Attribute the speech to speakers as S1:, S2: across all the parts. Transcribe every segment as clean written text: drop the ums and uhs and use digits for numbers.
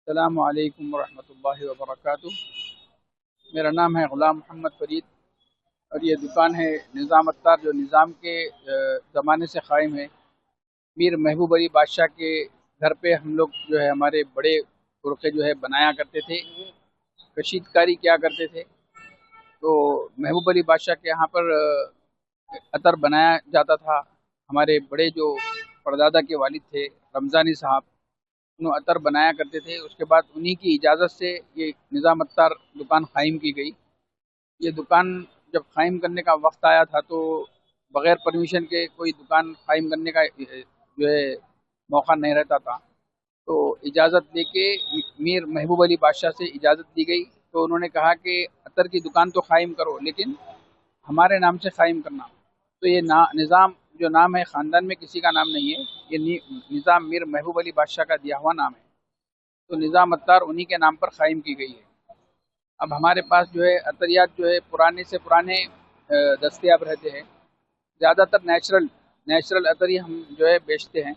S1: अस्सलामु अलैकुम वरहमतुल्लाहि वबरकातुह। मेरा नाम है ग़ुलाम मोहम्मद फ़रीद और ये दुकान है निज़ाम अत्तार, जो निज़ाम के ज़माने से क़ायम है। मीर महबूब अली बादशाह के घर पे हम लोग जो है हमारे बड़े पुरखे जो है बनाया करते थे, कशीदकारी किया करते थे। तो महबूब अली बादशाह के यहाँ पर अतर बनाया जाता था। हमारे बड़े जो परदादा के वालिद थे रमज़ानी साहब, उन्होंने अतर बनाया करते थे। उसके बाद उन्हीं की इजाज़त से ये निज़ाम अत्तार दुकान क़ायम की गई। ये दुकान जब क़ायम करने का वक्त आया था तो बग़ैर परमिशन के कोई दुकान क़ायम करने का जो है मौका नहीं रहता था। तो इजाज़त लेके मीर महबूब अली बादशाह से इजाज़त दी गई, तो उन्होंने कहा कि अतर की दुकान तो क़ायम करो लेकिन हमारे नाम से क़ायम करना। तो ये निज़ाम जो नाम है ख़ानदान में किसी का नाम नहीं है, ये निज़ाम मीर महबूब अली बादशाह का दिया हुआ नाम है। तो निज़ाम अत्तार उन्हीं के नाम पर क़ायम की गई है। अब हमारे पास जो है अतरियात जो है पुराने से पुराने दस्तयाब रहते हैं। ज़्यादातर नेचुरल अतर ही हम जो है बेचते हैं,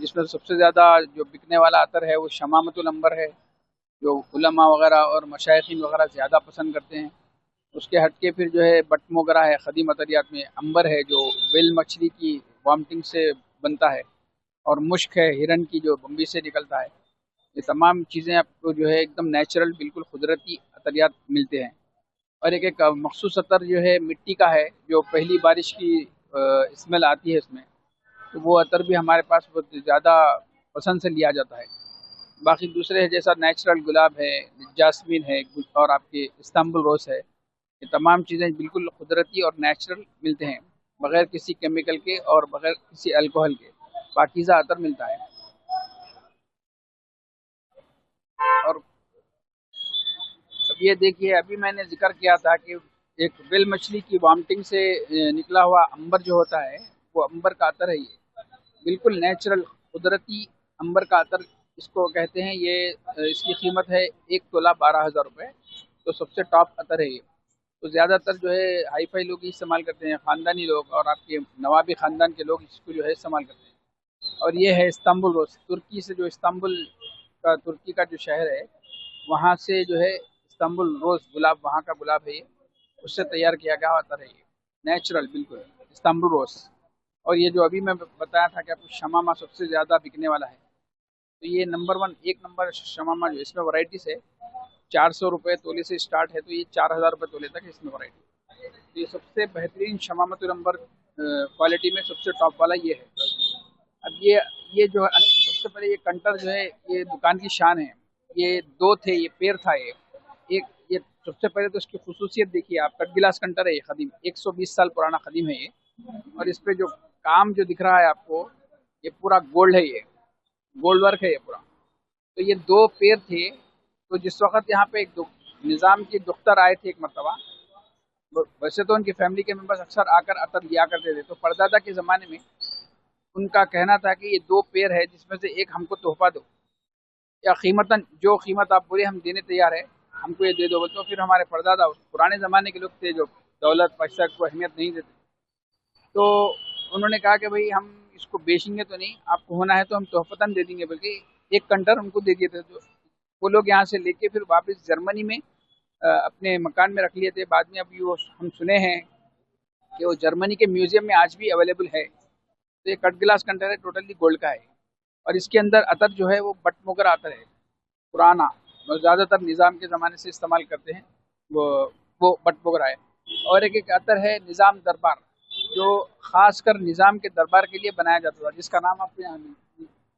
S1: जिसमें सबसे ज़्यादा जो बिकने वाला अतर है वो शमामतुल अंबर है, जो उलमा वगैरह और मशाइखीन वगैरह ज़्यादा पसंद करते हैं। उसके हटके फिर जो है बट मोगरा है, ख़दीम अतरियात में अंबर है जो बेल मछली की वॉमिटिंग से बनता है, और मुश्क है हिरन की जो बम्बी से निकलता है। ये तमाम चीज़ें आपको जो है एकदम नेचुरल बिल्कुल कुदरती अतरियात मिलते हैं। और एक मखसूस अतर जो है मिट्टी का है, जो पहली बारिश की स्मेल आती है इसमें, तो वो अतर भी हमारे पास बहुत ज़्यादा पसंद से लिया जाता है। बाकी दूसरे है जैसा नेचुरल गुलाब है, जासमीन है और आपके इस्तांबुल रोज़ है, ये तमाम चीज़ें बिल्कुल कुदरती और नेचुरल मिलते हैं, बग़ैर किसी केमिकल के और बग़ैर किसी अल्कोहल के पाकीज़ा अतर मिलता है। अब ये देखिए, अभी मैंने जिक्र किया था कि एक बेल मछली की वॉमिटिंग से निकला हुआ अंबर जो होता है, वो अंबर का अतर है ये। बिल्कुल नेचुरल कुदरती अंबर का अतर इसको कहते हैं। ये इसकी कीमत है 1 तोला 12,000 रुपये। तो सबसे टॉप अतर है ये। तो ज़्यादातर जो है हाई फाई लोग ही इस्तेमाल करते हैं, ख़ानदानी लोग और आपके नवाबी ख़ानदान के लोग इसको जो है इस्तेमाल करते हैं। और ये है इस्तांबुल रोज़, तुर्की से, जो इस्तांबुल का, तुर्की का जो शहर है, वहाँ से जो है इस्तांबुल रोज़ गुलाब, वहाँ का गुलाब है ये, उससे तैयार किया गया अतर है ये। नेचुरल बिल्कुल इस्तांबुल रोज़। और ये जो अभी मैं बताया था कि आपको शमामा सबसे ज़्यादा बिकने वाला है, तो ये नंबर वन, एक नंबर शमामा जो इसमें वैरायटीज़ है। 400 रुपये तोले से स्टार्ट है, तो ये 4,000 रुपये तोले तक है इसमें वैरायटी। तो ये सबसे बेहतरीन शमामतुल अंबर क्वालिटी में सबसे टॉप वाला ये है। अब ये जो है, सबसे पहले ये कंटर जो है, ये दुकान की शान है। ये दो थे, ये पेड़ था ये। एक ये सबसे पहले तो इसकी खुसूसियत देखिए आप, कट गिलास कंटर है ये, खदीम 120 साल पुराना खदीम है ये। और इस पे जो काम जो दिख रहा है आपको, ये पूरा गोल्ड है, ये गोल्ड वर्क है ये पूरा। तो ये दो पेड़ थे। तो जिस वक्त यहाँ पे निज़ाम की दुख्तर आए थे एक मरतबा, वैसे तो उनकी फैमिली के मेंबर्स अक्सर आकर अतर लिया करते थे, तो परदादा के ज़माने में उनका कहना था कि ये दो पेड़ है, जिसमें से एक हमको तोहफा दो, या कीमतन जो कीमत आप बोले हम देने तैयार है, हमको ये दे दो। बोले तो फिर हमारे परदादा पुराने ज़माने के लोग थे जो दौलत पैसा को अहमियत नहीं देते, तो उन्होंने कहा कि भाई हम इसको बेचेंगे तो नहीं, आपको होना है तो हम तोहफतन दे देंगे, बल्कि एक कंटर उनको दे दिए थे। तो वो लोग यहाँ से लेके फिर वापस जर्मनी में अपने मकान में रख लिए थे। बाद में अभी वो हम सुने हैं कि वो जर्मनी के म्यूजियम में आज भी अवेलेबल है। तो ये कट गिलास कंटर है, टोटली गोल्ड का है। और इसके अंदर अतर जो है वो बटमुगर अतर है, पुराना, और ज़्यादातर निज़ाम के ज़माने से इस्तेमाल करते हैं, वो बटमुगरा है। और एक अतर है निज़ाम दरबार, जो खास कर निज़ाम के दरबार के लिए बनाया जाता था, जिसका नाम आपको यहाँ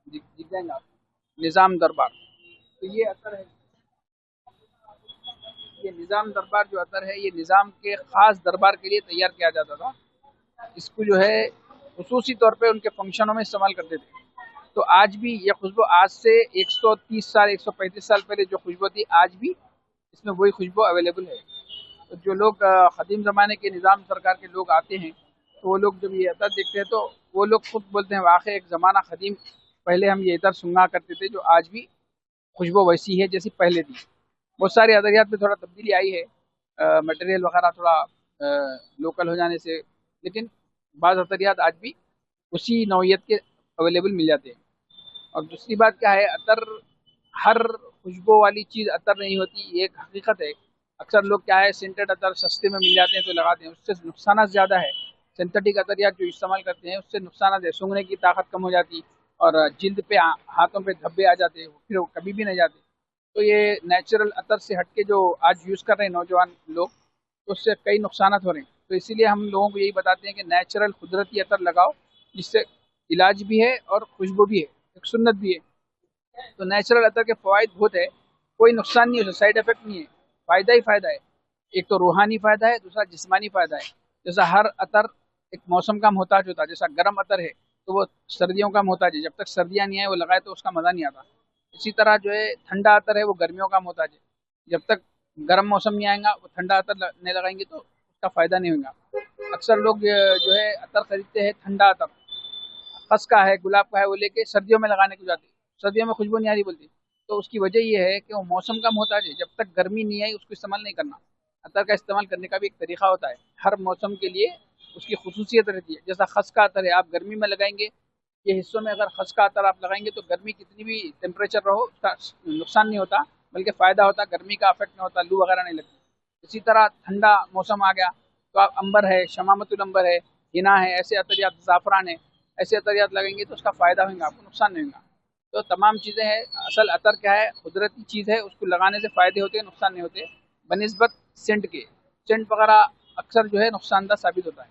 S1: दिख जाएगा आप, निज़ाम दरबार। तो ये अतर है, ये निज़ाम दरबार जो अतर है, ये निज़ाम के खास दरबार के लिए तैयार किया जाता था। इसको जो है खुसूसी तौर पे उनके फंक्शनों में इस्तेमाल करते थे। तो आज भी ये खुशबू, आज से 130 साल 135 साल पहले जो खुशबू थी, आज भी इसमें वही खुशबू अवेलेबल है। तो जो लोग क़दीम ज़माने के निज़ाम सरकार के लोग आते हैं, तो वो लोग जब ये अतर देखते हैं, तो वो लोग खुद बोलते हैं वाक़ई एक ज़माना क़दीम, पहले हम ये अतर सूंघा करते थे, जो आज भी खुशबू वैसी है जैसी पहले थी। बहुत सारी अदरियात में थोड़ा तब्दीली आई है, मटेरियल वगैरह थोड़ा लोकल हो जाने से, लेकिन बाज़ अदरियात आज भी उसी नौइयत के अवेलेबल मिल जाते हैं। और दूसरी बात क्या है, अतर, हर खुशबू वाली चीज़ अतर नहीं होती, ये एक हकीकत है। अक्सर लोग क्या है, सेंटेड अतर सस्ते में मिल जाते हैं तो लगाते हैं, उससे नुकसान ज़्यादा है। सिंथेटिक अतरियात जो इस्तेमाल करते हैं, उससे नुकसान है, सूंघने की ताकत कम हो जाती, और जिल्द पे, हाथों पे धब्बे आ जाते, फिर वो कभी भी नहीं जाते। तो ये नेचुरल अतर से हटके जो आज यूज़ कर रहे हैं नौजवान लोग, तो उससे कई नुकसान हो रहे हैं। तो इसीलिए हम लोगों को यही बताते हैं कि नेचुरल कुदरती अतर लगाओ, जिससे इलाज भी है और खुशबू भी है, एक सुन्नत भी है। तो नेचुरल अतर के फ़वाइद बहुत है, कोई नुकसान नहीं है, उससे साइड इफेक्ट नहीं है, फ़ायदा ही फ़ायदा है। एक तो रूहानी फ़ायदा है, दूसरा जिस्मानी फ़ायदा है। जैसा हर अतर एक मौसम का मोहताज होता है, जैसा गर्म अतर है तो वो सर्दियों का मोहताज है, जब तक सर्दियाँ नहीं आए वो लगाए तो उसका मज़ा नहीं आता। इसी तरह जो है ठंडा अतर है, वो गर्मियों का मोहताज है, जब तक गर्म मौसम नहीं आएगा वो ठंडा अतर नहीं लगाएंगे तो उसका फ़ायदा नहीं होगा। अक्सर लोग जो है अतर खरीदते हैं, ठंडा अतर, खस का है, गुलाब का है, वो लेके सर्दियों में लगाने को जाते हैं, सर्दियों में खुशबू नहीं आ रही बोलती। तो उसकी वजह ये है कि वो मौसम का मोहताज है, जब तक गर्मी नहीं आई उसको इस्तेमाल नहीं करना। अतर का इस्तेमाल करने का भी एक तरीका होता है, हर मौसम के लिए उसकी खुसूसियत रहती है। जैसा खस का अतर है, आप गर्मी में लगाएंगे, ये हिस्सों में अगर खस का अतर आप लगाएंगे तो गर्मी कितनी भी टेम्परेचर रहो उसका नुकसान नहीं होता, बल्कि फ़ायदा होता, गर्मी का अफेक्ट नहीं होता, लू वगैरह नहीं लगती। इसी तरह ठंडा मौसम आ गया तो आप अंबर है, शमामतुल अंबर है, हिना है, ऐसे अतरियात, ज़ाफ़रान है, ऐसे अतरियात लगेंगे तो उसका फ़ायदा होगा, आपको नुकसान नहीं होगा। तो तमाम चीज़ें हैं। असल अतर क्या है, कुदरती चीज़ है, उसको लगाने से फ़ायदे होते हैं, नुकसान नहीं होते, बनिस्बत सेंट के। सेंट वगैरह अक्सर जो है नुकसानदा साबित होता है।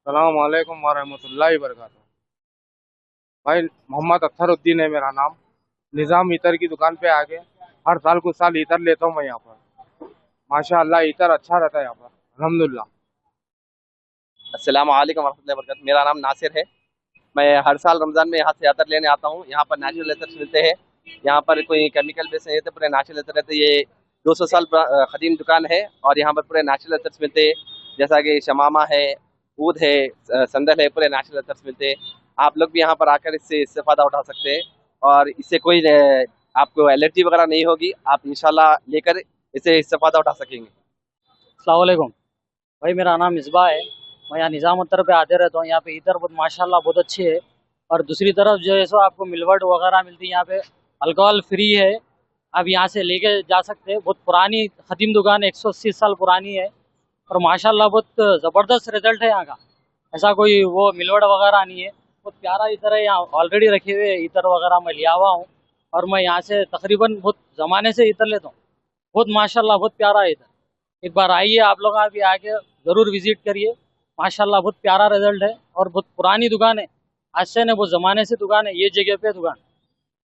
S2: सलाम वालेकुम वरहमतुल्लाहि वबरकातुहू। भाई मोहम्मद अख्तरुद्दीन है मेरा नाम। निज़ाम इतर की दुकान पे आके हर साल कुछ साल इतर लेता हूँ मैं यहाँ पर। माशाअल्लाह इतर अच्छा रहता है यहाँ पर, अल्हम्दुलिल्लाह।
S3: अस्सलाम वालेकुम वरहमतुल्लाहि वबरकातुहू। मेरा नाम नासिर है। मैं हर साल रमज़ान में यहाँ से अतर लेने आता हूँ। यहाँ पर नेचुरल अतर मिलते हैं। यहाँ पर कोई केमिकल बेस नहीं रहते, पूरे नेचुरल अतर रहते। ये 200 साल कदीम दुकान है और यहाँ पर पूरे नेचुरल अतर्स मिलते हैं, जैसा कि शमामा है, ऊद है, संदल है, पूरे नेचुरल अतर्स मिलते हैं। आप लोग भी यहाँ पर आकर इससे इस्तेफादा उठा सकते हैं और इससे कोई आपको एलर्जी वगैरह नहीं होगी। आप इंशाल्लाह लेकर इससे इस्तेफादा उठा सकेंगे।
S4: अस्सलाम वालेकुम भाई, मेरा नाम मिसबा है। मैं यहाँ निज़ाम उत्तर पे आते रहता हूँ। यहाँ पे इधर बहुत माशाल्लाह बहुत अच्छी है। और दूसरी तरफ जो है सो आपको मिलवट वगैरह मिलती है। यहाँ पे अल्कोहल फ्री है, आप यहाँ से लेके जा सकते हैं। बहुत पुरानी खदीम दुकान है, 180 साल पुरानी है और माशाल्लाह बहुत ज़बरदस्त रिजल्ट है यहाँ का। ऐसा कोई वो मिलवट वगैरह नहीं है। बहुत प्यारा इतर है, यहाँ ऑलरेडी रखे हुए इतर वगैरह मैं लिया हुआ हूँ और मैं यहाँ से तकरीबन बहुत ज़माने से इतर लेता हूँ। बहुत माशाल्लाह बहुत प्यारा है इधर। एक बार आइए, आप लोग भी आके ज़रूर विजिट करिए। माशाल्लाह बहुत प्यारा रिजल्ट है और बहुत पुरानी दुकान है, आज से नहीं बहुत ज़माने से दुकान है ये जगह पे दुकान।